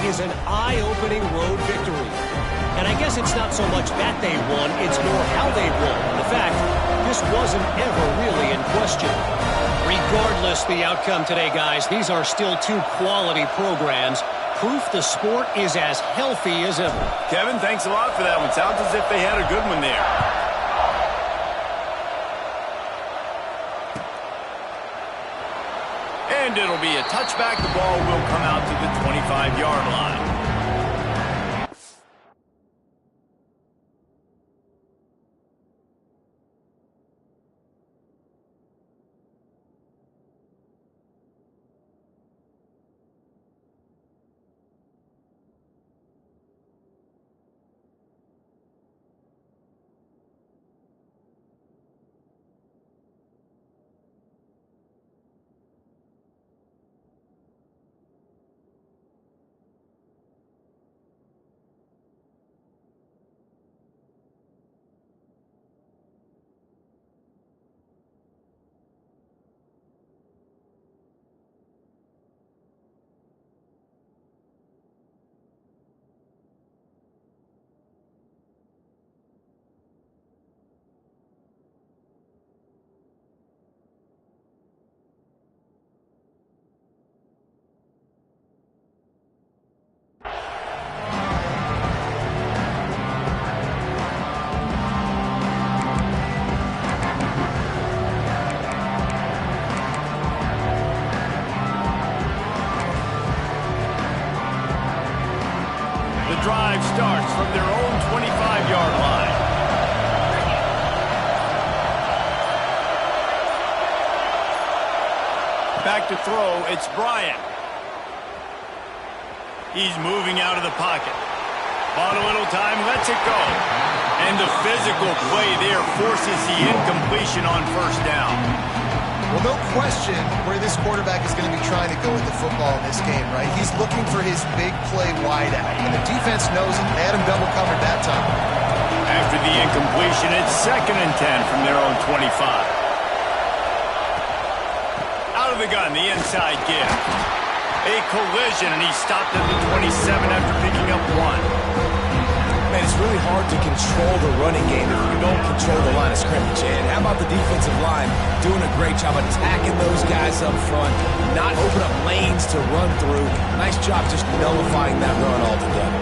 is an eye-opening road victory. And I guess it's not so much that they won, it's more how they won. The fact, this wasn't ever really in question. Regardless the outcome today, guys, these are still two quality programs. Proof the sport is as healthy as ever. Kevin, thanks a lot for that one. Sounds as if they had a good one there. And it'll be a touchback. The ball will come out to the 25-yard line. Drive starts from their own 25-yard line. Back to throw, it's Bryant. He's moving out of the pocket. Bought a little time, lets it go. And the physical play there forces the incompletion on first down. Well, no question where this quarterback is going to be trying to go with the football in this game, right? He's looking for his big play wide out, and the defense knows it. They had him double covered that time. After the incompletion, it's 2nd and 10 from their own 25. Out of the gun, the inside give. A collision, and he stopped at the 27 after picking up 1. Man, it's really hard to control the running game if you don't control the line of scrimmage. And how about the defensive line doing a great job attacking those guys up front, not open up lanes to run through. Nice job just nullifying that run altogether.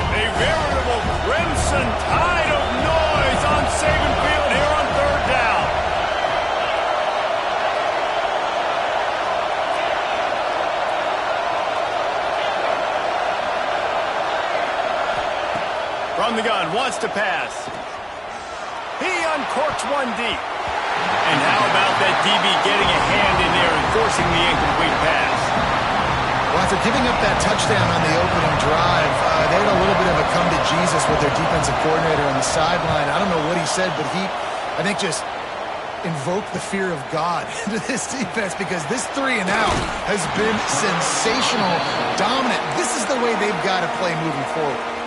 A veritable crimson tide of noise on Saban Field here on 3rd down. From the gun, wants to pass. He uncorks one deep. And how about that DB getting a hand in there and forcing the incomplete pass? Well, after giving up that touchdown on the opening drive, they had a little bit of a come to Jesus with their defensive coordinator on the sideline. I don't know what he said, but he, I think, just invoked the fear of God into this defense because this 3 and out has been sensational, dominant. This is the way they've got to play moving forward.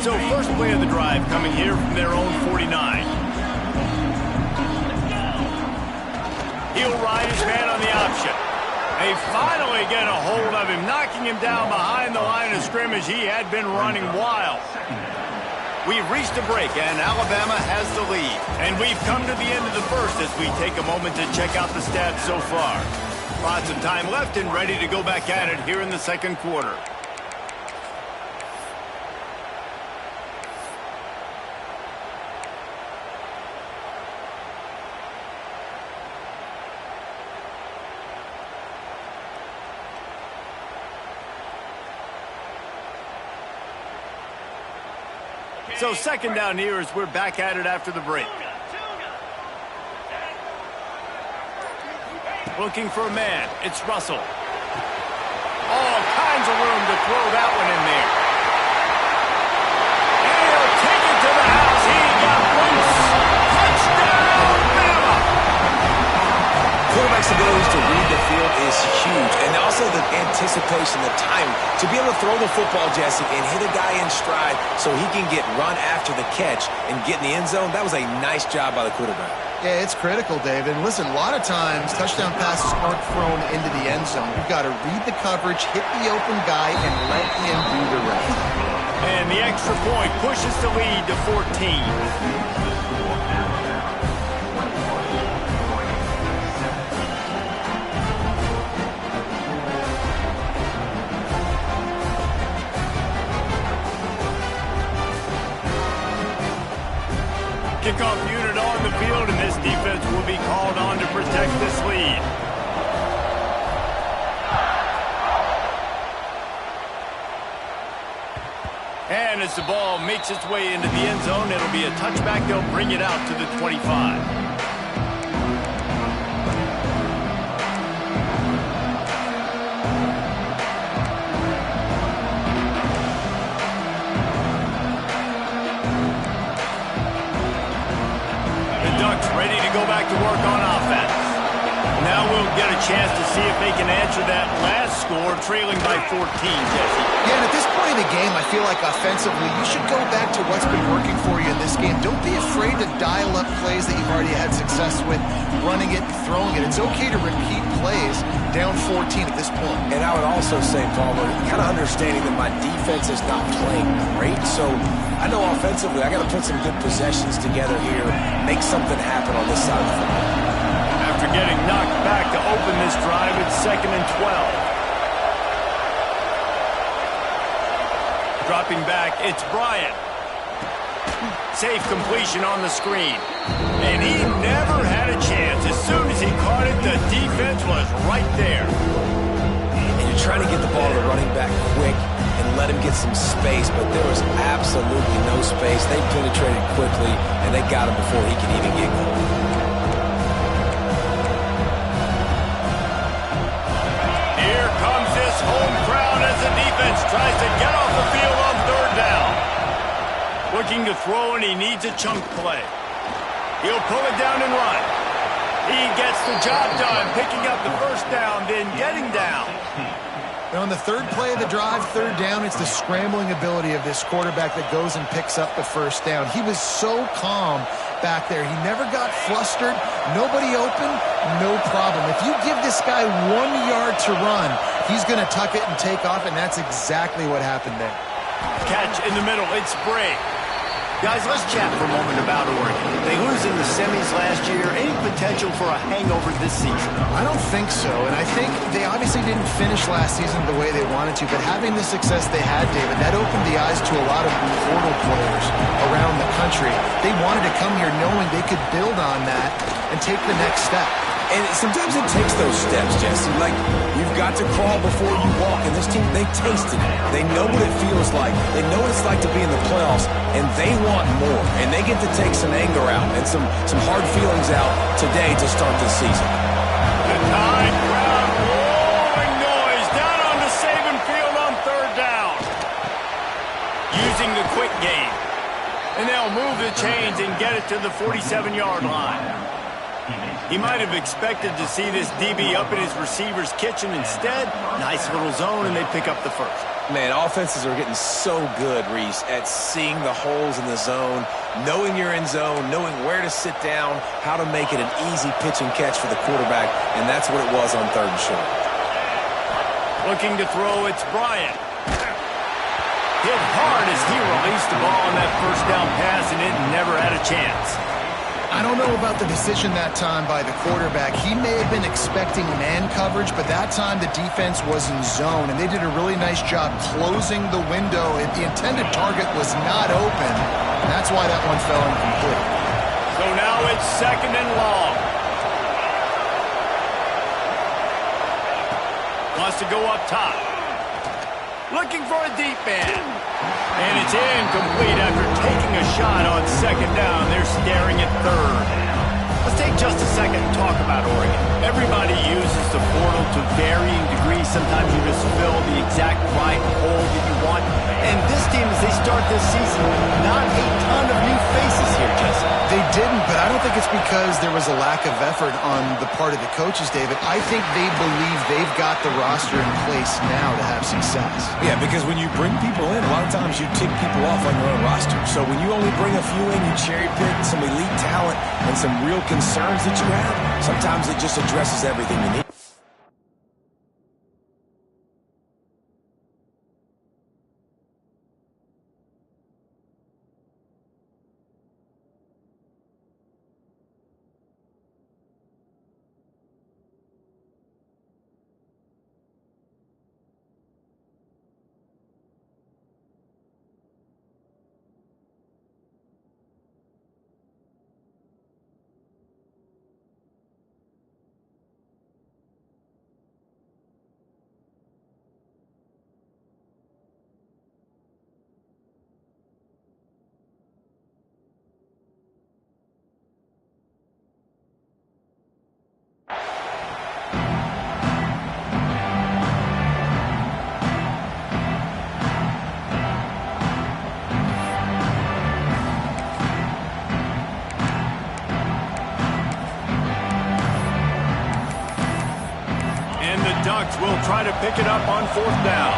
So first play of the drive coming here from their own 49. He'll ride his man on the option. They finally get a hold of him, knocking him down behind the line of scrimmage. He had been running wild. We've reached a break, and Alabama has the lead. And we've come to the end of the first as we take a moment to check out the stats so far. Lots of time left and ready to go back at it here in the second quarter. So second down here as we're back at it after the break. Looking for a man. It's Russell. All kinds of room to throw that one in there. And he'll take it to the house. He got anticipation, the time to be able to throw the football, Jesse, and hit a guy in stride so he can get run after the catch and get in the end zone. That was a nice job by the quarterback. Yeah, it's critical, David. And listen, a lot of times touchdown passes aren't thrown into the end zone. You've got to read the coverage, hit the open guy, and let him do the rest. And the extra point pushes the lead to 14. Kickoff unit on the field, and this defense will be called on to protect this lead. And as the ball makes its way into the end zone, it'll be a touchback. They'll bring it out to the 25. Ready to go back to work on offense. Now we'll get a chance to see if they can answer that last score, trailing by 14, Jesse. Yeah, and at this point in the game, I feel like offensively, you should go back to what's been working for you in this game. Don't be afraid to dial up plays that you've already had success with, running it and throwing it. It's okay to repeat plays down 14 at this point. And I would also say, Palmer, kind of understanding that my defense is not playing great, so I know offensively I got to put some good possessions together here, make something happen on this side of the football. After getting knocked back to open this drive, it's 2nd and 12. Dropping back, it's Bryant. Safe completion on the screen. And he never had a chance. As soon as he caught it, the defense was right there. And you're trying to get the ball to the running back quick and let him get some space, but there was absolutely no space. They penetrated quickly, and they got him before he could even get going. Here comes this home crowd as the defense tries to get off the field on 3rd down. Looking to throw, and he needs a chunk play. He'll pull it down and run. He gets the job done, picking up the 1st down, then getting down. Now, on the 3rd play of the drive, 3rd down, it's the scrambling ability of this quarterback that goes and picks up the 1st down. He was so calm back there. He never got flustered. Nobody open, no problem. If you give this guy 1 yard to run, he's going to tuck it and take off, and that's exactly what happened there. Catch in the middle. It's Bray. Guys, let's chat for a moment about Oregon. They lose in the semis last year. Any potential for a hangover this season? I don't think so, and I think they obviously didn't finish last season the way they wanted to, but having the success they had, David, that opened the eyes to a lot of portal players around the country. They wanted to come here knowing they could build on that and take the next step. And sometimes it takes those steps, Jesse. Like, you've got to crawl before you walk. And this team, they tasted it. They know what it feels like. They know what it's like to be in the playoffs, and they want more. And they get to take some anger out and some hard feelings out today to start this season. The Tide crowd roaring noise down on the Saban field on 3rd down. Using the quick game. And they'll move the chains and get it to the 47-yard line. He might have expected to see this DB up in his receiver's kitchen. Instead, nice little zone, and they pick up the 1st. Man, offenses are getting so good, Reese, at seeing the holes in the zone, knowing you're in zone, knowing where to sit down, how to make it an easy pitch and catch for the quarterback, and that's what it was on 3rd and short. Looking to throw, it's Bryant. Hit hard as he released the ball on that 1st down pass, and it never had a chance. I don't know about the decision that time by the quarterback. He may have been expecting man coverage, but that time the defense was in zone, and they did a really nice job closing the window. The intended target was not open, and that's why that one fell incomplete. So now it's 2nd and long. Wants to go up top. Looking for a deep man. And it's incomplete after taking a shot on 2nd down. They're staring at 3rd. Let's take just a second and talk about Oregon. Everybody uses the portal to varying degrees. Sometimes you just fill the exact right hole that you want. And this team, as they start this season, not a ton of new faces here, Jesse. They didn't, but I don't don't think it's because there was a lack of effort on the part of the coaches, David. I think they believe they've got the roster in place now to have success. Yeah, because when you bring people in, a lot of times you tick people off on your own roster. So when you only bring a few in, you cherry pick some elite talent and some real concerns that you have, sometimes it just addresses everything you need. Ducks will try to pick it up on 4th down.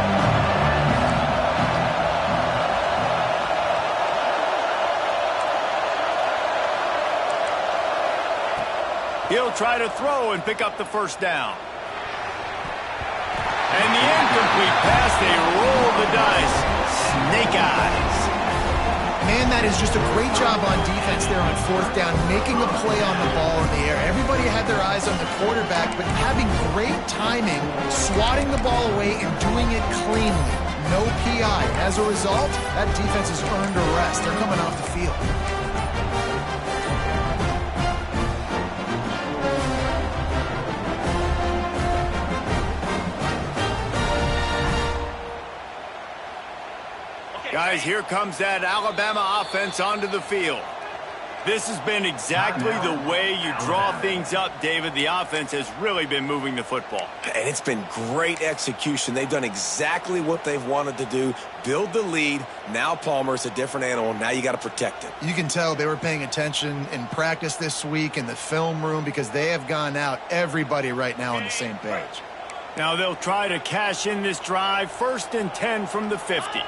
He'll try to throw and pick up the 1st down. And the incomplete pass, they roll the dice. Snake eyes. Man, that is just a great job on defense there on 4th down, making a play on the ball in the air. Everybody had their eyes on the quarterback, but having great timing, swatting the ball away and doing it cleanly. No PI. As a result, that defense has earned a rest. They're coming off the field. Guys, here comes that Alabama offense onto the field. This has been exactly the way you draw things up, David. The offense has really been moving the football. And it's been great execution. They've done exactly what they've wanted to do. Build the lead. Now Palmer's a different animal. Now you got to protect it. You can tell they were paying attention in practice this week in the film room because they have gone out, everybody right now on the same page. Now they'll try to cash in this drive. 1st and 10 from the 50.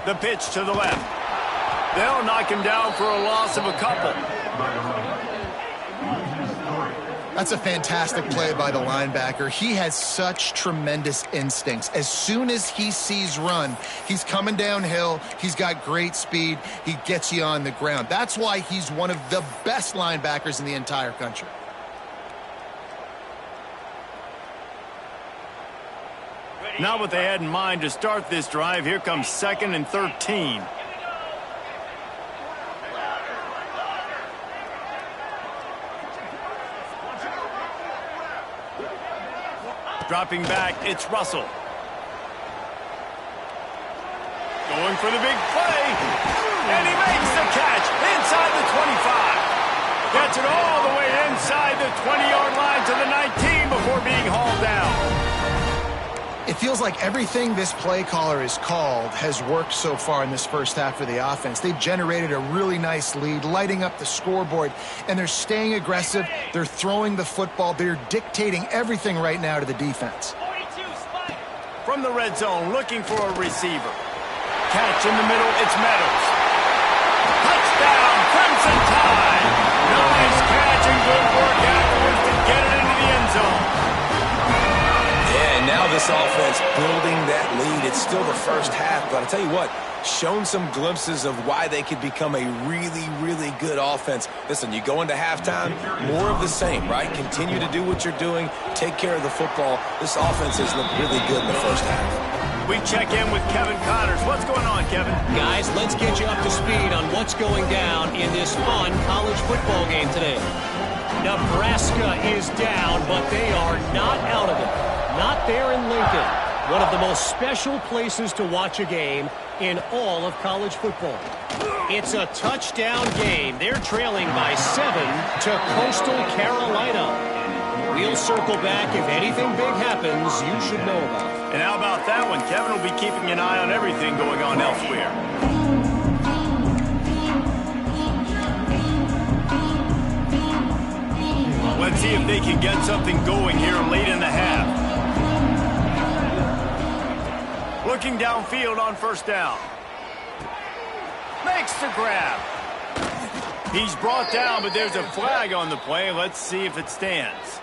The pitch to the left. They'll knock him down for a loss of a couple. That's a fantastic play by the linebacker. He has such tremendous instincts. As soon as he sees run, he's coming downhill. He's got great speed. He gets you on the ground. That's why he's one of the best linebackers in the entire country. Not what they had in mind to start this drive. Here comes 2nd and 13. Dropping back, it's Russell. Going for the big play. And he makes the catch inside the 25. Gets it all the way inside the 20-yard line to the 19 before being hauled down. It feels like everything this play caller has called has worked so far in this first half of the offense. They've generated a really nice lead, lighting up the scoreboard, and they're staying aggressive. They're throwing the football. They're dictating everything right now to the defense. From the red zone, looking for a receiver. Catch in the middle, it's Meadows. Touchdown, Crimson Tide. Nice catch and good work afterwards to get it into the end zone. And now this offense building that lead. It's still the first half, but I'll tell you what, shown some glimpses of why they could become a really, really good offense. Listen, you go into halftime, more of the same, right? Continue to do what you're doing, take care of the football. This offense has looked really good in the first half. We check in with Kevin Connors. What's going on, Kevin? Guys, let's get you up to speed on what's going down in this fun college football game today. Nebraska is down, but they are not out of it. Not there in Lincoln. One of the most special places to watch a game in all of college football. It's a touchdown game. They're trailing by 7 to Coastal Carolina. We'll circle back if anything big happens you should know about. And how about that one? Kevin will be keeping an eye on everything going on elsewhere. Let's see if they can get something going here late in the half. Looking downfield on first down. Makes the grab. He's brought down, but there's a flag on the play. Let's see if it stands.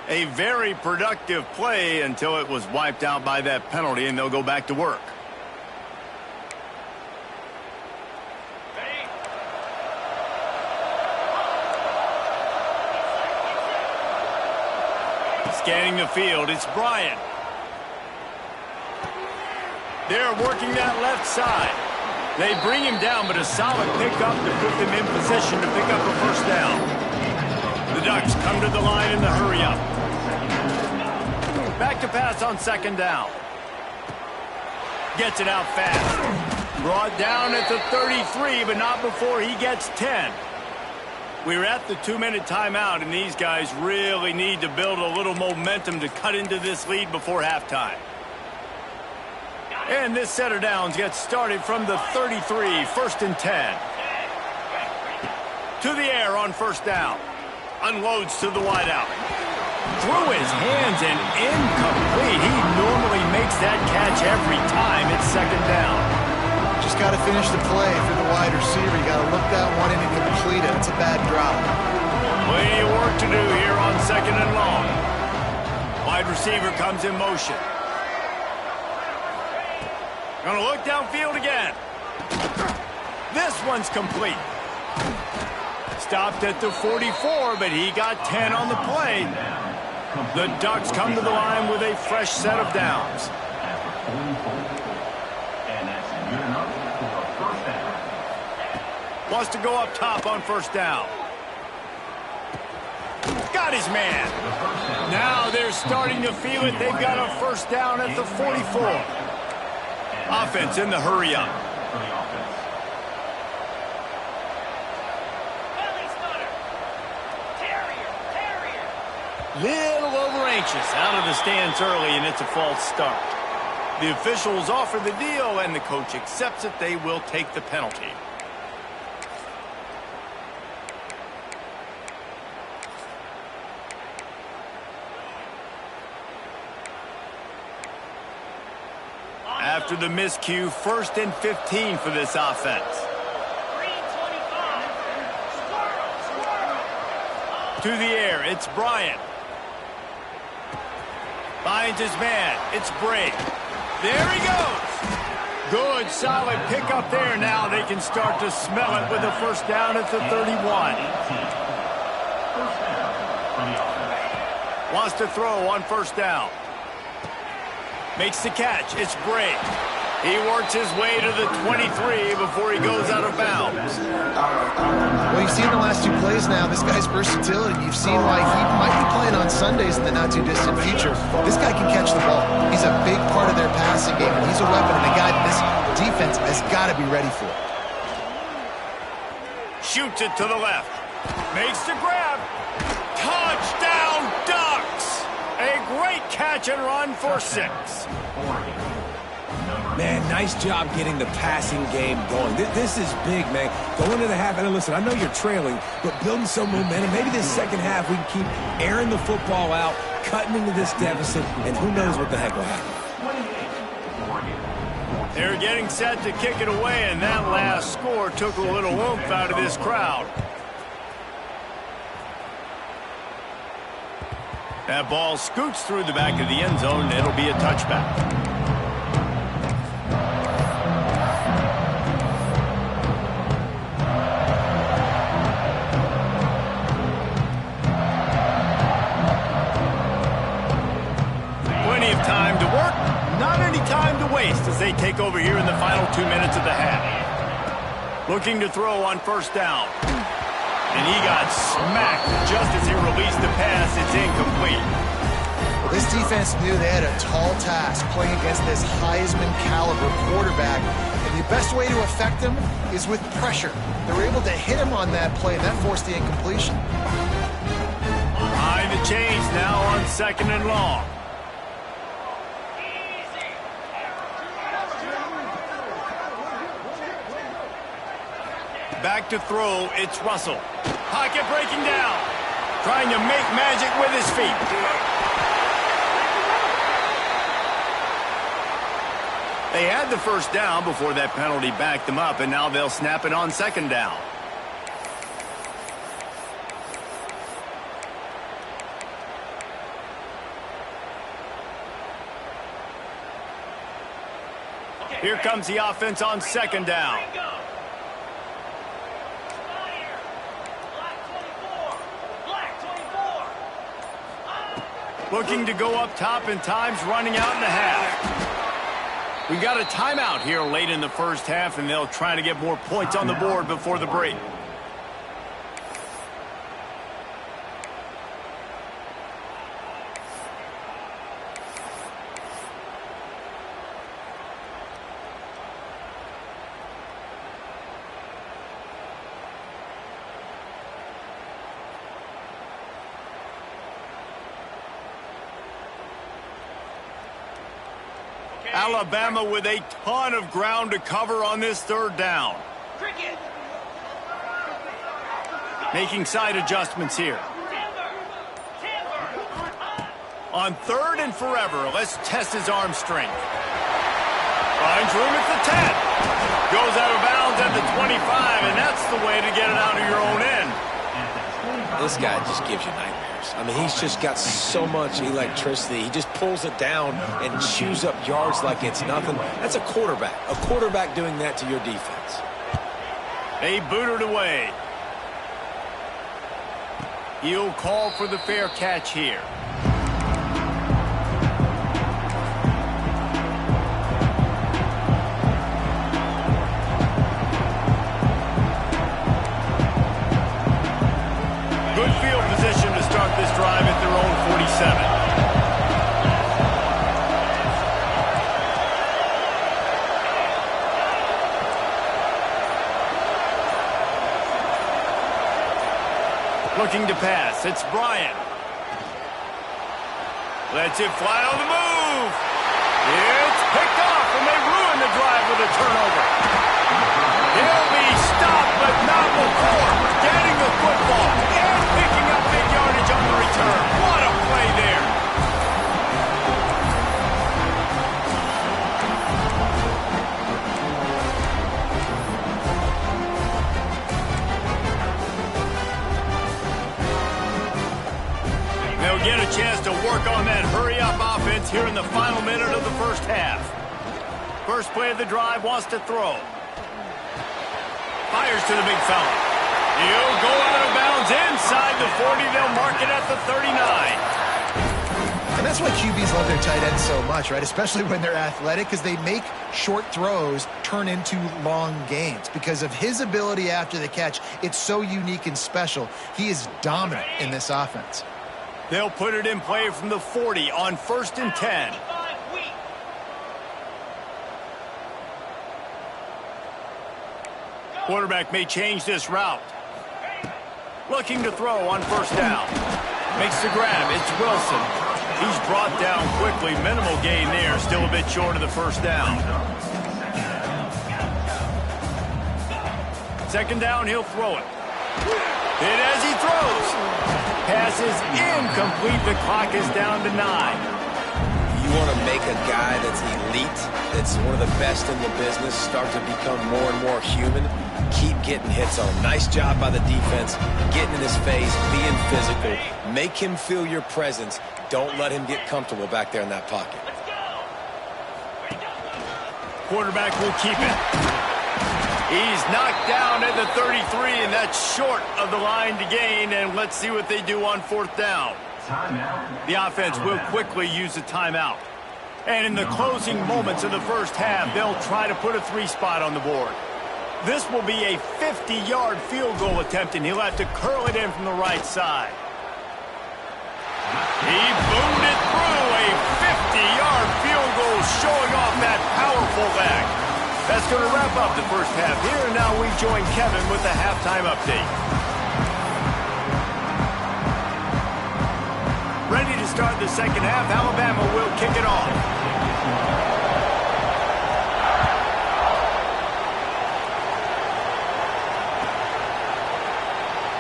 A very productive play until it was wiped out by that penalty, and they'll go back to work. Scanning the field, it's Bryant. They're working that left side. They bring him down, but a solid pickup to put them in position to pick up a first down. The Ducks come to the line in the hurry-up. Back to pass on second down. Gets it out fast. Brought down at the 33, but not before he gets 10. We're at the 2-minute timeout, and these guys really need to build a little momentum to cut into this lead before halftime. And this set of downs gets started from the 33, 1st and 10. To the air on first down. Unloads to the wideout. Through his hands and incomplete. He normally makes that catch every time. It's second down. Just got to finish the play for the wide receiver. You got to look that one in and complete it. It's a bad drop. Plenty of work to do here on second and long. Wide receiver comes in motion. Gonna look downfield again. This one's complete. Stopped at the 44, but he got 10 on the play. The Ducks come to the line with a fresh set of downs. Wants to go up top on first down. Got his man. Now they're starting to feel it. They've got a first down at the 44. Offense in the hurry-up. Little over-anxious out of the stance early, and it's a false start. The officials offer the deal, and the coach accepts it. They will take the penalty. After the miscue, 1st and 15 for this offense. To the air, it's Bryant. Finds his man, it's Brake. There he goes. Good, solid pickup there. Now they can start to smell it with a first down at the 31. Wants to throw on first down. Makes the catch. It's Brake. He works his way to the 23 before he goes out of bounds. Well, you've seen the last 2 plays now. This guy's versatility. You've seen why he might be playing on Sundays in the not-too-distant future. This guy can catch the ball. He's a big part of their passing game, and he's a weapon and a guy that this defense has got to be ready for. Shoots it to the left. Makes the grab. Touchdown, Ducks! A great catch and run for 6. Man, nice job getting the passing game going. This is big, man. Go into the half, and listen, I know you're trailing, but building some momentum. Maybe this second half we can keep airing the football out, cutting into this deficit, and who knows what the heck will happen. They're getting set to kick it away, and that last score took a little oomph out of this crowd. That ball scoots through the back of the end zone, and it'll be a touchback. Plenty of time to work, not any time to waste as they take over here in the final 2 minutes of the half. Looking to throw on first down. And he got smacked just as he released the pass. It's incomplete. Well, this defense knew they had a tall task playing against this Heisman caliber quarterback. And the best way to affect him is with pressure. They were able to hit him on that play, and that forced the incompletion. Behind the chains now on second and long. Back to throw, it's Russell. Pocket breaking down. trying to make magic with his feet. They had the first down before that penalty backed them up, and now they'll snap it on second down. Here comes the offense on second down. Looking to go up top, and time's running out in the half. We got a timeout here late in the first half, and they'll try to get more points on the board before the break. Alabama with a ton of ground to cover on this third down. Making side adjustments here. On third and forever, let's test his arm strength. Finds room at the 10. Goes out of bounds at the 25, and that's the way to get it out of your own end. This guy just gives you nightmares. I mean, he's just got so much electricity. He just pulls it down and chews up yards like it's nothing. That's a quarterback. A quarterback doing that to your defense. They booted away. He'll call for the fair catch here. Good field position to start this drive at their own 47. Looking to pass. It's Bryant. Lets it fly on the move. It's picked off, and they ruin the drive with a turnover. He'll be stopped, but not before getting the football and picking up big yardage on the return. What a play there. They'll get a chance to work on that hurry-up offense here in the final minute of the first half. First play of the drive, wants to throw. Fires to the big fella. He'll go out of bounds inside the 40. They'll mark it at the 39. And that's why QBs love their tight ends so much, right? Especially when they're athletic, because they make short throws turn into long gains. Because of his ability after the catch, it's so unique and special. He is dominant in this offense. They'll put it in play from the 40 on 1st and 10. Quarterback may change this route. Looking to throw on first down. Makes the grab. It's Wilson. He's brought down quickly. Minimal gain there. Still a bit short of the first down. Second down, he'll throw it. Hit as he throws. Pass is incomplete. The clock is down to 9. You want to make a guy that's elite, that's one of the best in the business, start to become more and more human, keep getting hits on him. Nice job by the defense, getting in his face, being physical. Make him feel your presence. Don't let him get comfortable back there in that pocket. Quarterback will keep it. He's knocked down at the 33, and that's short of the line to gain. And let's see what they do on 4th down. The offense will quickly use a timeout. And in the closing moments of the first half, they'll try to put a 3-spot on the board. This will be a 50-yard field goal attempt, and he'll have to curl it in from the right side. He boomed it through. A 50-yard field goal showing off that powerful leg. That's going to wrap up the first half here, and now we join Kevin with the halftime update. Ready to start the second half. Alabama will kick it off.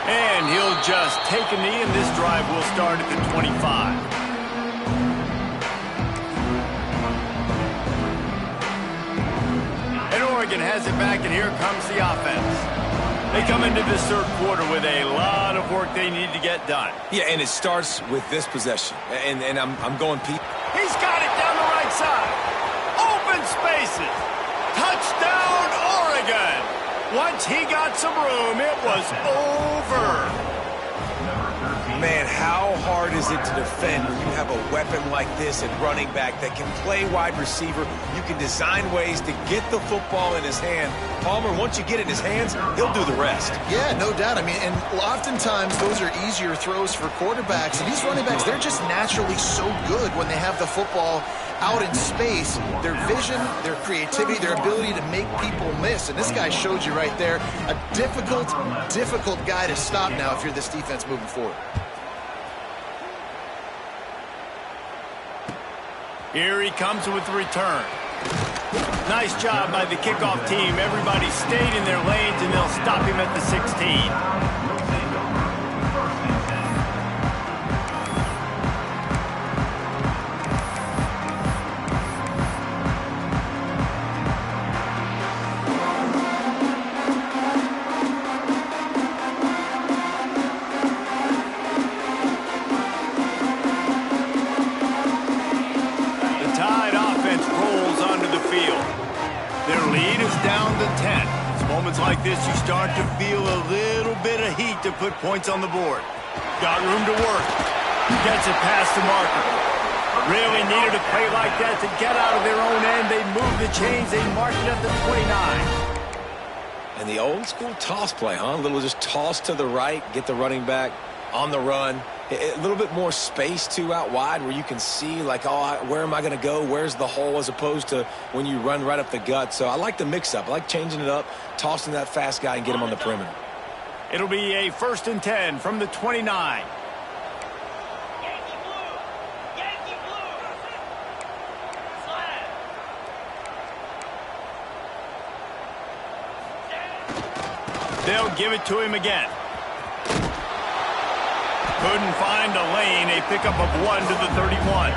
And And he'll just take a knee, and this drive will start at the 25. And Oregon has it back, and here comes the offense. They come into this third quarter with a lot of work they need to get done. Yeah, and it starts with this possession. And I'm going Pete. He's got it down the right side. Open spaces. Touchdown, Oregon. Once he got some room, it was over. Man, how hard is it to defend when you have a weapon like this at running back that can play wide receiver? You can design ways to get the football in his hand. Palmer, once you get it in his hands, he'll do the rest. Yeah, no doubt. I mean, and oftentimes those are easier throws for quarterbacks. And these running backs, they're just naturally so good when they have the football out in space. Their vision, their creativity, their ability to make people miss. And this guy showed you right there, a difficult guy to stop now if you're this defense moving forward. Here he comes with the return. Nice job by the kickoff team. Everybody stayed in their lanes, and they'll stop him at the 16. Like this, you start to feel a little bit of heat to put points on the board. Got room to work. Gets it past the marker. Really needed a play like that to get out of their own end. They move the chains. They mark it at the 29. And the old school toss play, huh? A little just toss to the right, get the running back on the run. A little bit more space, too, out wide where you can see, like, oh, where am I going to go? Where's the hole? As opposed to when you run right up the gut. So I like the mix-up. I like changing it up, tossing that fast guy and get him on the perimeter. It'll be a 1st and 10 from the 29. They'll give it to him again. Couldn't find a lane. A pickup of 1 to the 31.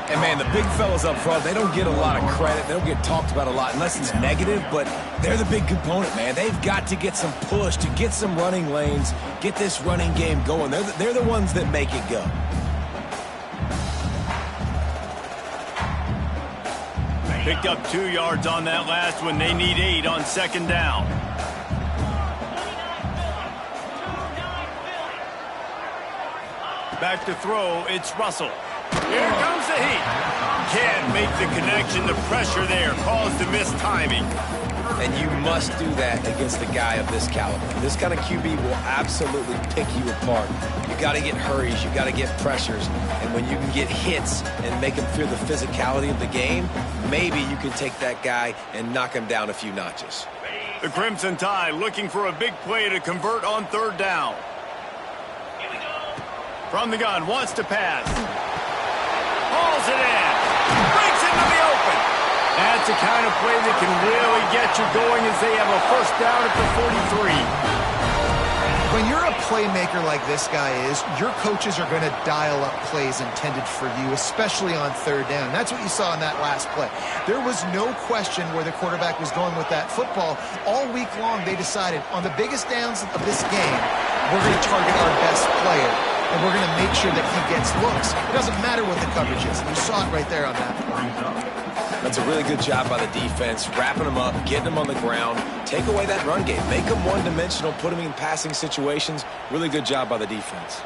And, man, the big fellas up front, they don't get a lot of credit. They don't get talked about a lot unless it's negative, but they're the big component, man. They've got to get some push, to get some running lanes, get this running game going. They're the ones that make it go. Picked up 2 yards on that last one. They need 8 on 2nd down. Back to throw, it's Russell. Here comes the heat. Can't make the connection. The pressure there caused the mistiming. And you must do that against a guy of this caliber. This kind of QB will absolutely pick you apart. You got to get hurries. You got to get pressures. And when you can get hits and make him feel the physicality of the game, maybe you can take that guy and knock him down a few notches. The Crimson Tide looking for a big play to convert on 3rd down. From the gun, wants to pass. Hauls it in. Breaks into the open. That's the kind of play that can really get you going as they have a 1st down at the 43. When you're a playmaker like this guy is, your coaches are going to dial up plays intended for you, especially on 3rd down. That's what you saw in that last play. There was no question where the quarterback was going with that football. All week long, they decided on the biggest downs of this game, we're going to target our best player. And we're going to make sure that he gets looks. It doesn't matter what the coverage is. You saw it right there on that. That's a really good job by the defense, wrapping them up, getting them on the ground, take away that run game, make them one-dimensional, put them in passing situations. Really good job by the defense.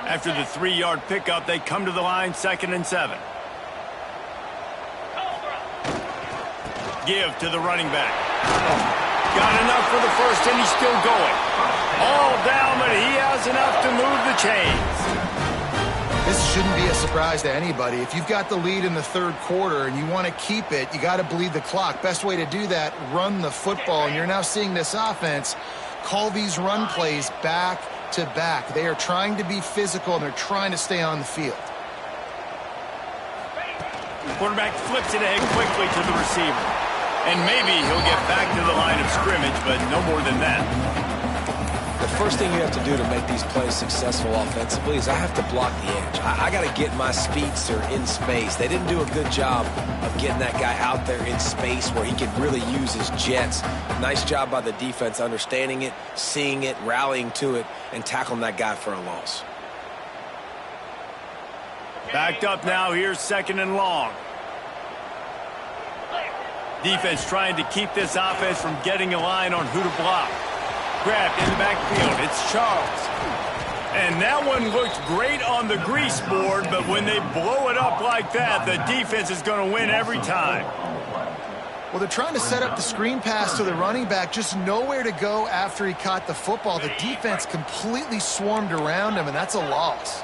After the 3-yard pickup, they come to the line, 2nd and 7. Give to the running back. Got enough for the 1st, and he's still going. All down, but he has enough to move the chains. This shouldn't be a surprise to anybody. If you've got the lead in the 3rd quarter and you want to keep it, you got to bleed the clock. Best way to do that, run the football. And you're now seeing this offense call these run plays back to back. They are trying to be physical, and they're trying to stay on the field. Quarterback flips it ahead quickly to the receiver. And maybe he'll get back to the line of scrimmage, but no more than that. The first thing you have to do to make these plays successful offensively is I have to block the edge. I got to get my speedster in space. They didn't do a good job of getting that guy out there in space where he could really use his jets. Nice job by the defense understanding it, seeing it, rallying to it, and tackling that guy for a loss. Backed up now. Here's 2nd and long. Defense trying to keep this offense from getting a line on who to block. Grabbed in the backfield. It's Charles. And that one looked great on the grease board, but when they blow it up like that, the defense is going to win every time. Well, they're trying to set up the screen pass to the running back, just nowhere to go after he caught the football. The defense completely swarmed around him, and that's a loss.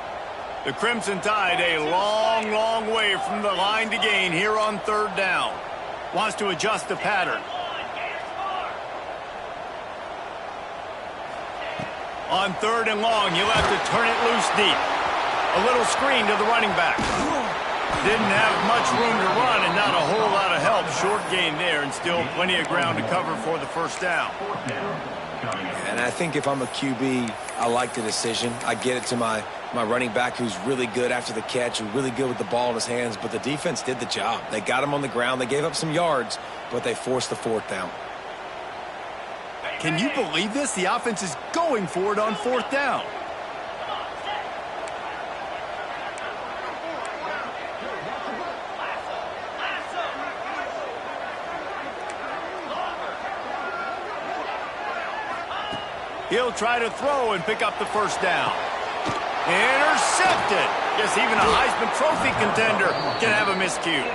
The Crimson Tide a long, long way from the line to gain here on 3rd down. Wants to adjust the pattern. On 3rd and long, he'll have to turn it loose deep. A little screen to the running back. Didn't have much room to run and not a whole lot of help. Short gain there and still plenty of ground to cover for the 1st down. And I think if I'm a QB, I like the decision. I get it to my running back who's really good after the catch, who's really good with the ball in his hands, but the defense did the job. They got him on the ground. They gave up some yards, but they forced the 4th down. Can you believe this? The offense is going for it on 4th down. He'll try to throw and pick up the 1st down. Intercepted. Guess even a Heisman Trophy contender can have a miscue.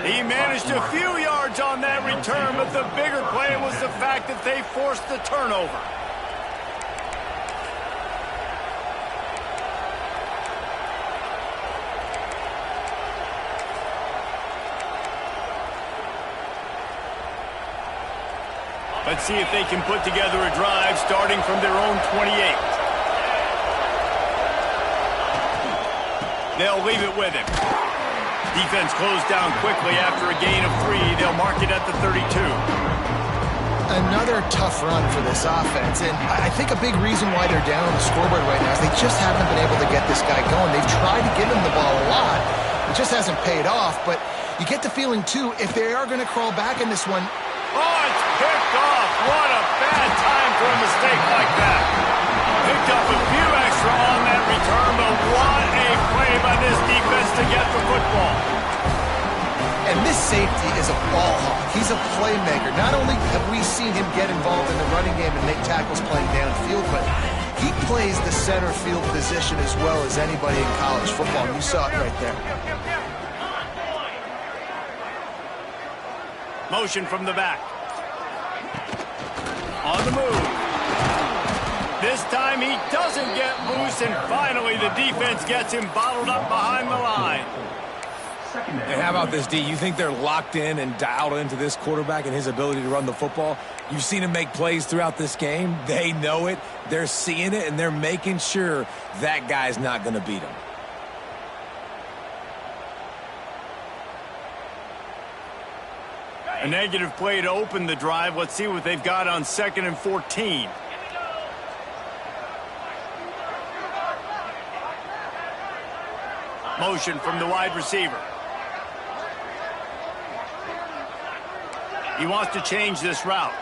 He managed a few yards on that return, but the bigger play was the fact that they forced the turnover. Let's see if they can put together a drive starting from their own 28. They'll leave it with him. Defense closed down quickly after a gain of 3. They'll mark it at the 32. Another tough run for this offense, and I think a big reason why they're down on the scoreboard right now is they just haven't been able to get this guy going. They've tried to give him the ball a lot. It just hasn't paid off, but you get the feeling, too, if they are going to crawl back in this one. Oh, it's picked off. What a bad time for a mistake like that. Picked up a few extra on that return, but what a play by this defense to get the football. And this safety is a ball hawk. He's a playmaker. Not only have we seen him get involved in the running game and make tackles playing downfield, but he plays the center field position as well as anybody in college football. You saw it right there. Motion from the back. On the move. This time he doesn't get loose, and finally the defense gets him bottled up behind the line. Hey, how about this, D? You think they're locked in and dialed into this quarterback and his ability to run the football? You've seen him make plays throughout this game. They know it. They're seeing it, and they're making sure that guy's not going to beat him. A negative play to open the drive. Let's see what they've got on 2nd and 14. Motion from the wide receiver. He wants to change this route.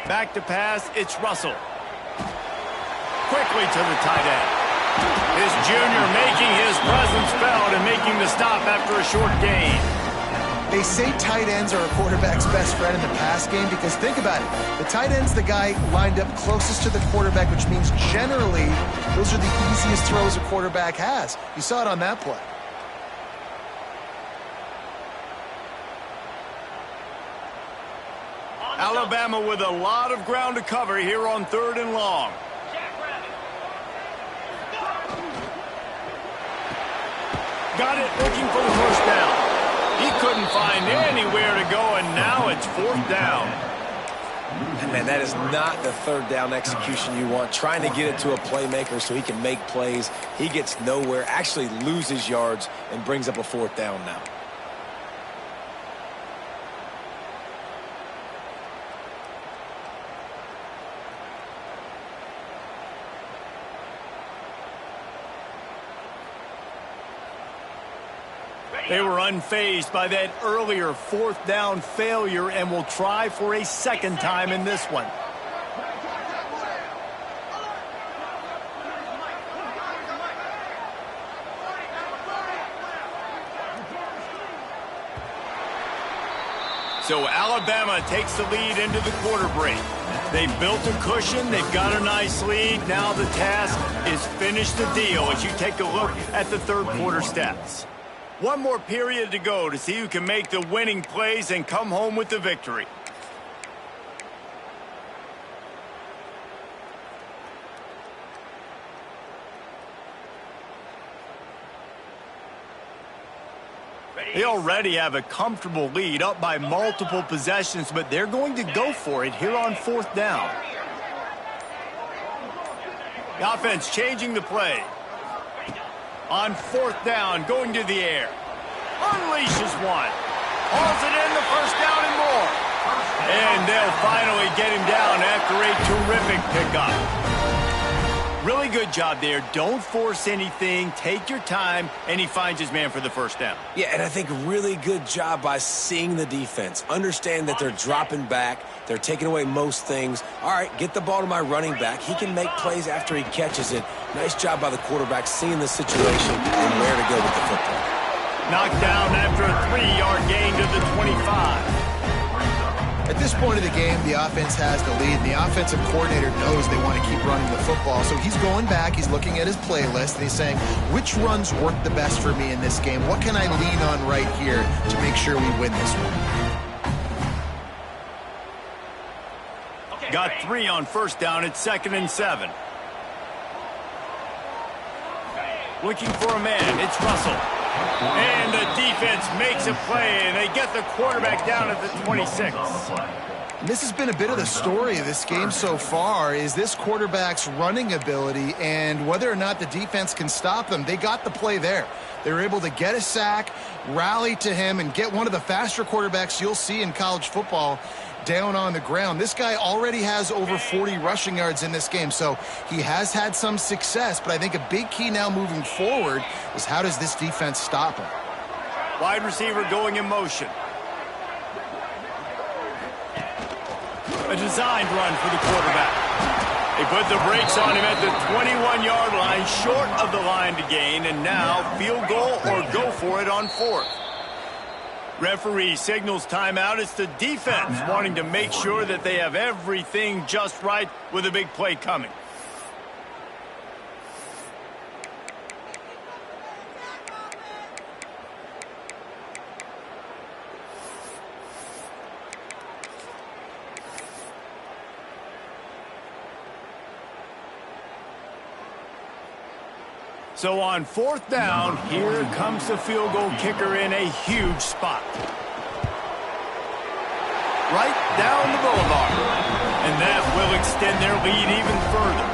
Back to pass, it's Russell. Quickly to the tight end. This junior making his presence felt and making the stop after a short gain. They say tight ends are a quarterback's best friend in the pass game because think about it. The tight end's the guy lined up closest to the quarterback, which means generally those are the easiest throws a quarterback has. You saw it on that play. Alabama with a lot of ground to cover here on 3rd and long. Got it looking for the 1st down. He couldn't find anywhere to go, and now it's 4th down. Man, that is not the third down execution you want. Trying to get it to a playmaker so he can make plays. He gets nowhere, actually loses yards, and brings up a fourth down now. They were unfazed by that earlier fourth down failure and will try for a second time in this one. So Alabama takes the lead into the quarter break. They've built a cushion. They've got a nice lead. Now the task is finish the deal as you take a look at the third quarter stats. One more period to go to see who can make the winning plays and come home with the victory. They already have a comfortable lead up by multiple possessions, but they're going to go for it here on fourth down. The offense changing the play. On fourth down, going to the air. Unleashes one. Hauls it in, the first down and more. And they'll finally get him down after a terrific pickup. Really good job there. Don't force anything. Take your time, and he finds his man for the first down. Yeah, and I think really good job by seeing the defense. Understand that they're dropping back. They're taking away most things. All right, get the ball to my running back. He can make plays after he catches it. Nice job by the quarterback seeing the situation and where to go with the football. Knocked down after a 3-yard gain to the 25. At this point of the game, the offense has the lead, and the offensive coordinator knows they want to keep running the football. So he's going back, he's looking at his playlist, and he's saying, which runs work the best for me in this game? What can I lean on right here to make sure we win this one? Got 3 on first down. It's 2nd and 7. Looking for a man. It's Russell. And the defense makes a play, and they get the quarterback down at the 26. This has been a bit of the story of this game so far, is this quarterback's running ability and whether or not the defense can stop them. They got the play there. They were able to get a sack, rally to him, and get one of the faster quarterbacks you'll see in college football down on the ground. This guy already has over 40 rushing yards in this game, so he has had some success, but I think a big key now moving forward is how does this defense stop him? Wide receiver going in motion. A designed run for the quarterback. They put the brakes on him at the 21-yard line, short of the line to gain, and now field goal or go for it on fourth. Referee signals timeout. It's the defense wanting to make sure that they have everything just right with a big play coming. So on fourth down, here comes the field goal kicker in a huge spot. Right down the boulevard. And that will extend their lead even further.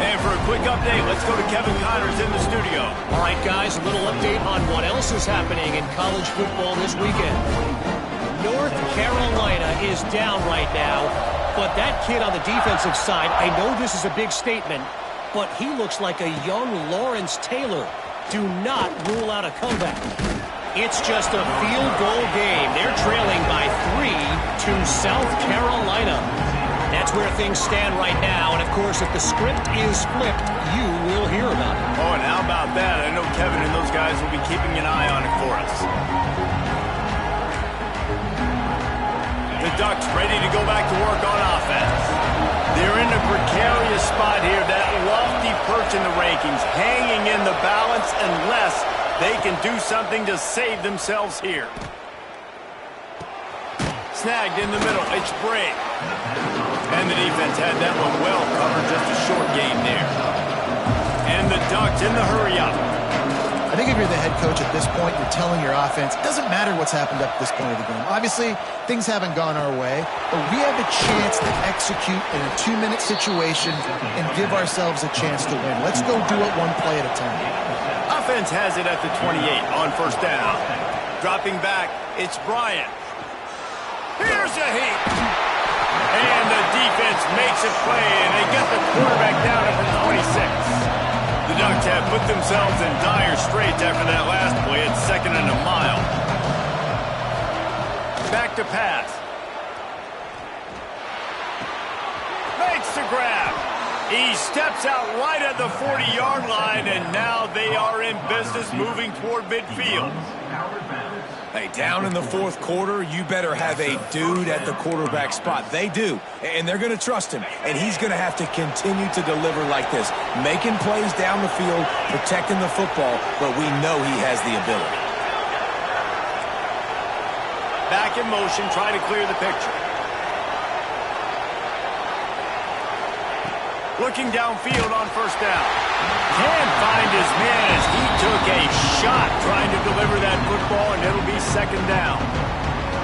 And for a quick update, let's go to Kevin Connors in the studio. All right, guys, a little update on what else is happening in college football this weekend. North Carolina is down right now, but that kid on the defensive side, I know this is a big statement, but he looks like a young Lawrence Taylor. Do not rule out a comeback. It's just a field goal game. They're trailing by 3 to South Carolina. That's where things stand right now. And, of course, if the script is flipped, you will hear about it. Oh, and how about that? I know Kevin and those guys will be keeping an eye on it for us. The Ducks ready to go back to work on offense. They're in a precarious spot here, that lofty perch in the rankings, hanging in the balance unless they can do something to save themselves here. Snagged in the middle, it's Bray. And the defense had that one well covered, just a short game there. And the Ducks in the hurry up. I think if you're the head coach at this point, you're telling your offense, it doesn't matter what's happened up to this point of the game. Obviously, things haven't gone our way, but we have a chance to execute in a 2-minute situation and give ourselves a chance to win. Let's go do it one play at a time. Offense has it at the 28 on first down. Dropping back, it's Bryant. Here's a heat. And the defense makes it play, and they get the quarterback down at the 26. The Ducks have put themselves in dire straits after that last play. It's 2nd and a mile. Back to pass. Makes the grab. He steps out right at the 40-yard line, and now they are in business moving toward midfield. Hey, down in the fourth quarter, you better have a dude at the quarterback spot. They do, and they're going to trust him. And he's going to have to continue to deliver like this, making plays down the field, protecting the football, but we know he has the ability. Back in motion, trying to clear the picture. Looking downfield on first down. Can't find his man as he took a shot trying to deliver that football, and it'll be 2nd down.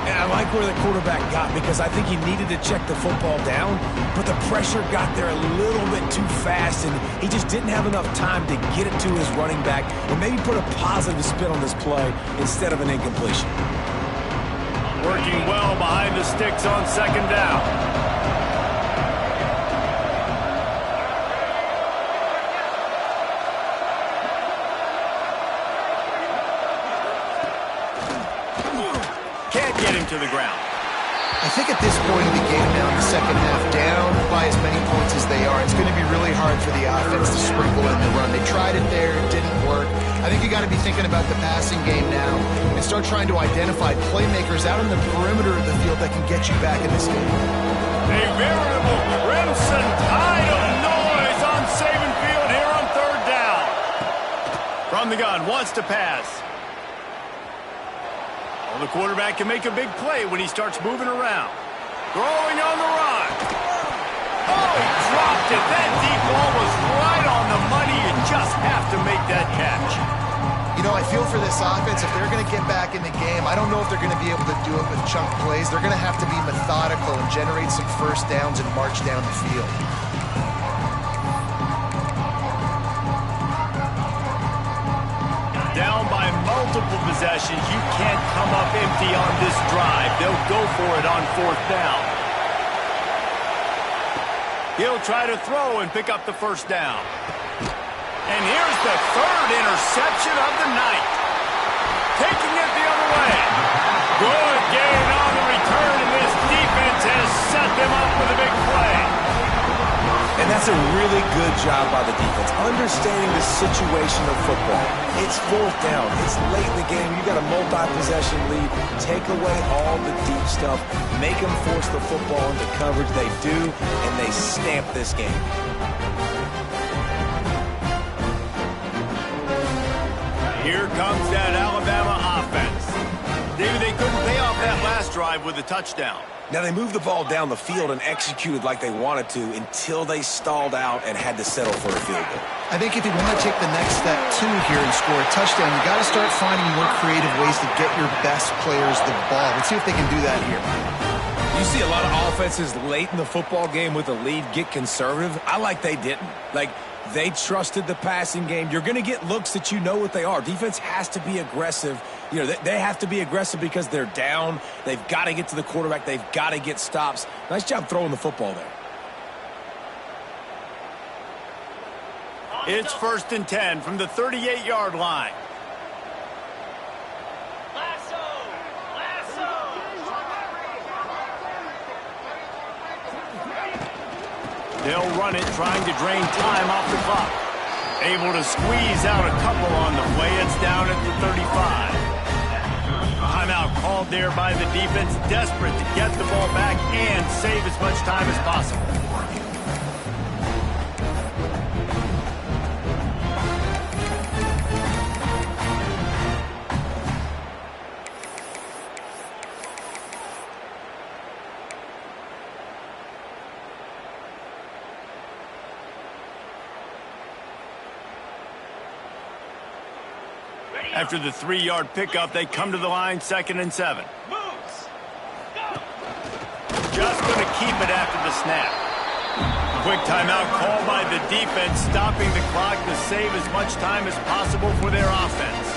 And I like where the quarterback got because I think he needed to check the football down, but the pressure got there a little bit too fast, and he just didn't have enough time to get it to his running back and maybe put a positive spin on this play instead of an incompletion. Working well behind the sticks on 2nd down. Can't get him to the ground. I think at this point in the game now, in the second half, down by as many points as they are, it's going to be really hard for the offense to sprinkle in the run. They tried it there, it didn't work. I think you got to be thinking about the passing game now and start trying to identify playmakers out on the perimeter of the field that can get you back in this game. A veritable crimson tide of noise on Saban Field here on 3rd down. From the gun, wants to pass. The quarterback can make a big play when he starts moving around. Throwing on the run. Oh, he dropped it. That deep ball was right on the money. You just have to make that catch. You know, I feel for this offense, if they're going to get back in the game, I don't know if they're going to be able to do it with chunk plays. They're going to have to be methodical and generate some first downs and march down the field. Down by multiple possessions. You can't come up empty on this drive. They'll go for it on 4th down. He'll try to throw and pick up the 1st down. And here's the 3rd interception of the night. Taking it the other way. Good gain on the return, and this defense has set them up with a big play. And that's a really good job by the defense, understanding the situation of football. It's 4th down. It's late in the game. You got a multi-possession lead. Take away all the deep stuff. Make them force the football into coverage. They do, and they stamp this game. Here comes that Alabama offense. Maybe they couldn't pay off that last drive with a touchdown. Now, they moved the ball down the field and executed like they wanted to until they stalled out and had to settle for a field goal. I think if you want to take the next step, too, here and score a touchdown, you got to start finding more creative ways to get your best players the ball. Let's see if they can do that here. You see a lot of offenses late in the football game with a lead get conservative. I like they didn't. Like, they trusted the passing game. You're going to get looks that you know what they are. Defense has to be aggressive. You know, they have to be aggressive because they're down. They've got to get to the quarterback. They've got to get stops. Nice job throwing the football there. It's 1st and 10 from the 38-yard line. They'll run it, trying to drain time off the clock. Able to squeeze out a couple on the play. It's down at the 35. Timeout called there by the defense, desperate to get the ball back and save as much time as possible. After the 3-yard pickup, they come to the line 2nd and 7. Just going to keep it after the snap. Quick timeout called by the defense, stopping the clock to save as much time as possible for their offense.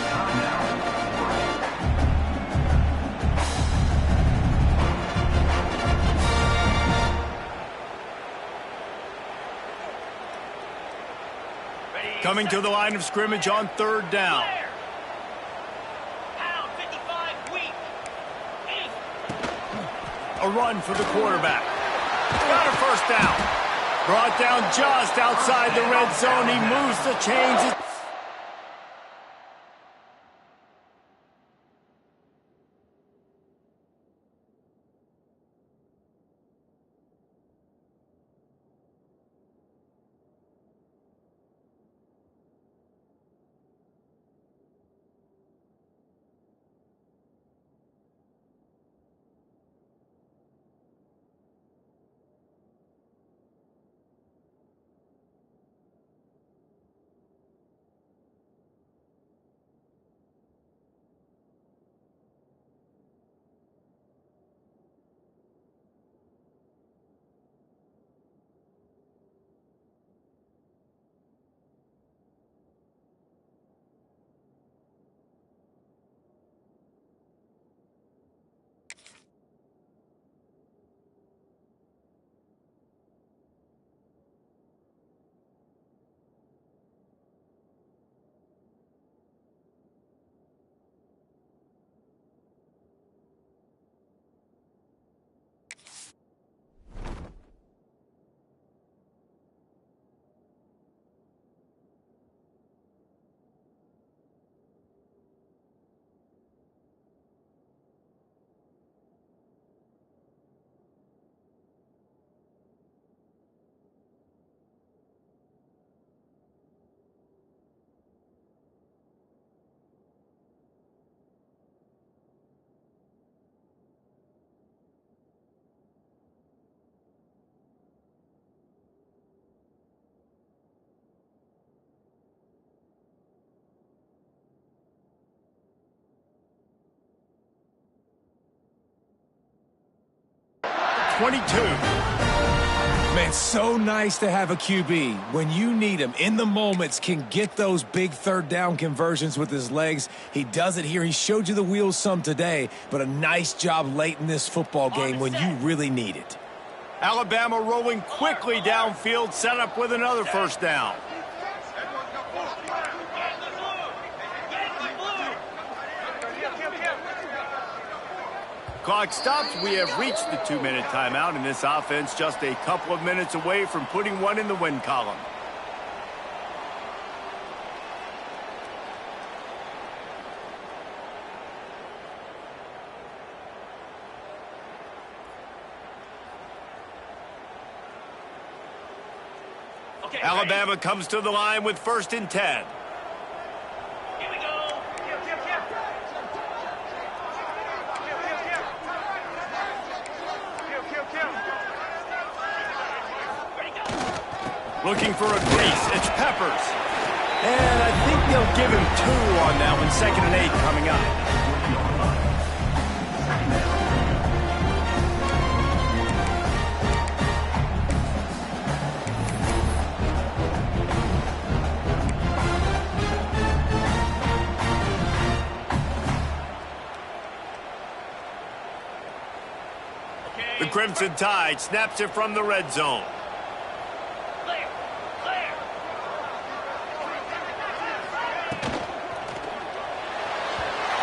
Coming to the line of scrimmage on 3rd down. A run for the quarterback. Got a first down. Brought down just outside the red zone. He moves the chains. Man, so nice to have a QB. When you need him, in the moments, can get those big 3rd down conversions with his legs. He does it here. He showed you the wheels some today, but a nice job late in this football game when you really need it. Alabama rolling quickly downfield, set up with another first down. Clock stops. We have reached the 2-minute timeout, and this offense just a couple of minutes away from putting one in the win column. Okay, Alabama comes to the line with 1st and 10. Looking for a crease. It's Peppers. And I think they'll give him 2 on that one. 2nd and 8 coming up. The Crimson Tide snaps it from the red zone.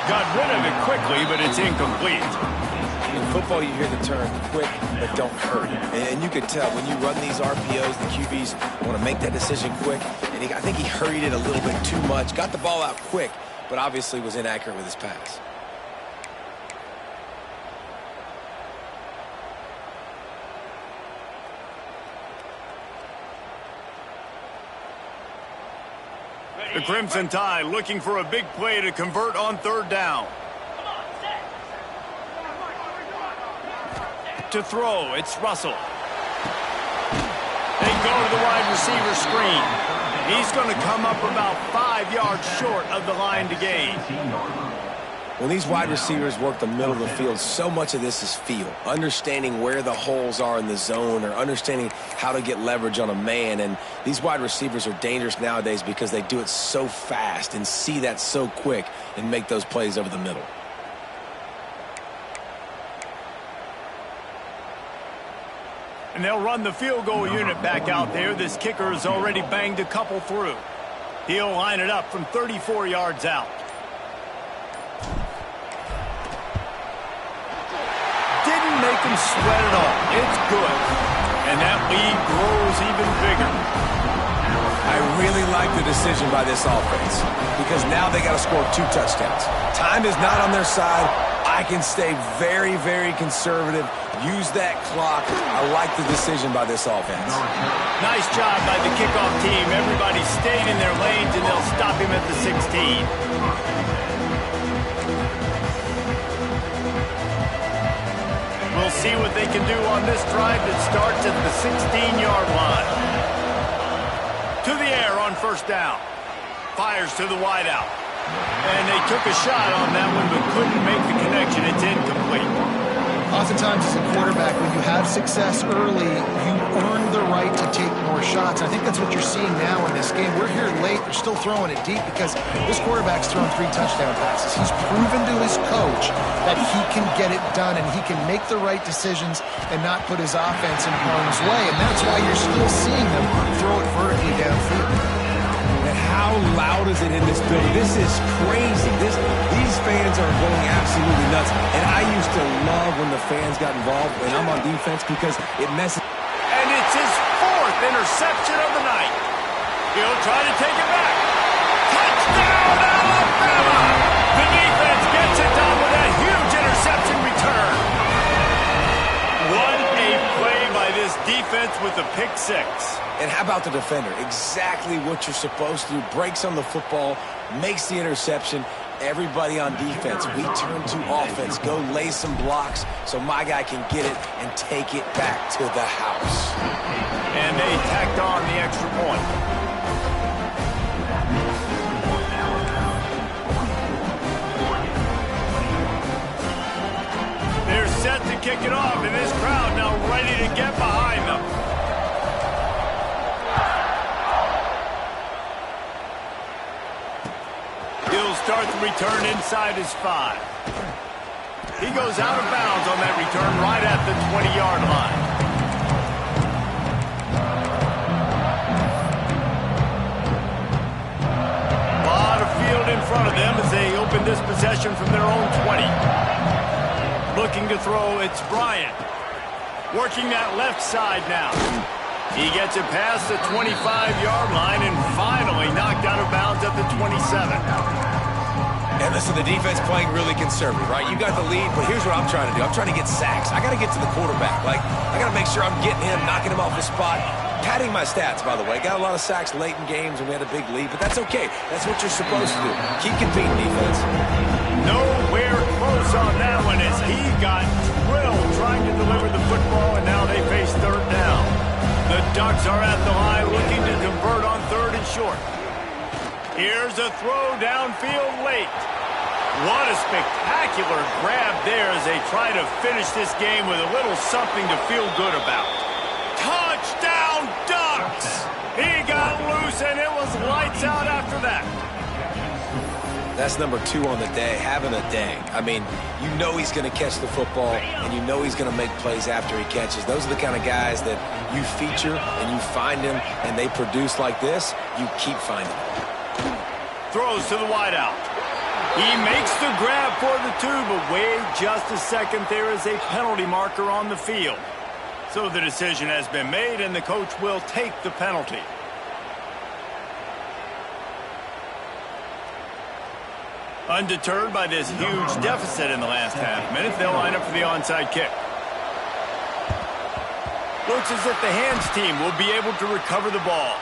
Got rid of it quickly, but it's incomplete. In football, you hear the term quick, but don't hurry. And you can tell when you run these RPOs, the QBs want to make that decision quick. And I think he hurried it a little bit too much. Got the ball out quick, but obviously was inaccurate with his pass. The Crimson Tide looking for a big play to convert on 3rd down. To throw, it's Russell. They go to the wide receiver screen. He's going to come up about 5 yards short of the line to gain. When these wide receivers work the middle of the field, so much of this is feel. Understanding where the holes are in the zone or understanding how to get leverage on a man. And these wide receivers are dangerous nowadays because they do it so fast and see that so quick and make those plays over the middle. And they'll run the field goal unit back out there. This kicker has already banged a couple through. He'll line it up from 34 yards out. Didn't make him sweat at all. It's good. And that lead grows even bigger. I really like the decision by this offense because now they got to score 2 touchdowns. Time is not on their side. I can stay very, very conservative. Use that clock. I like the decision by this offense. Nice job by the kickoff team. Everybody stayed in their lanes, and they'll stop him at the 16. We'll see what they can do on this drive that starts at the 16-yard line. To the air on first down. Fires to the wideout. And they took a shot on that one, but couldn't make the connection. It's incomplete. Oftentimes as a quarterback, when you have success early, you earn the right to take more shots. I think that's what you're seeing now in this game. We're here late. They're still throwing it deep because this quarterback's thrown 3 touchdown passes. He's proven to his coach that he can get it done and he can make the right decisions and not put his offense in harm's way. And that's why you're still seeing them throw it vertically downfield. And how loud is it in this building? This is crazy. These fans are going absolutely nuts. And I used to love when the fans got involved when I'm on defense because it messes. And it's his 4th interception of the night. He'll try to take it back. Touchdown, Alabama! The defense gets it done with a huge interception return. What a play by this defense with the pick 6. And how about the defender? Exactly what you're supposed to do. Breaks on the football, makes the interception. Everybody on defense, we turn to offense. Go lay some blocks so my guy can get it and take it back to the house. And they tacked on the extra point. They're set to kick it off, and this crowd now ready to get behind them. He'll start the return inside his 5. He goes out of bounds on that return right at the 20-yard line. A lot of field in front of them as they open this possession from their own 20. Looking to throw, it's Bryant. Working that left side now. He gets it past the 25-yard line and finally knocked out of bounds at the 27. And listen, the defense playing really conservative, right? You got the lead, but here's what I'm trying to do. I'm trying to get sacks. I got to get to the quarterback. Like, I got to make sure I'm getting him, knocking him off his spot. Padding my stats, by the way. Got a lot of sacks late in games when we had a big lead, but that's okay. That's what you're supposed to do. Keep competing, defense. Nowhere close on that one as he got drilled trying to deliver the football, and now they face 3rd down. The Ducks are at the line looking to convert on 3rd and short. Here's a throw downfield late. What a spectacular grab there as they try to finish this game with a little something to feel good about. Touchdown, Ducks! He got loose, and it was lights out after that. That's number 2 on the day, having a day. I mean, you know he's going to catch the football, and you know he's going to make plays after he catches. Those are the kind of guys that you feature, and you find them, and they produce like this, you keep finding them. Throws to the wideout. He makes the grab for the 2, but wait just a second. There is a penalty marker on the field. So the decision has been made, and the coach will take the penalty. Undeterred by this huge deficit in the last half-minute, they'll line up for the onside kick. Looks as if the hands team will be able to recover the ball.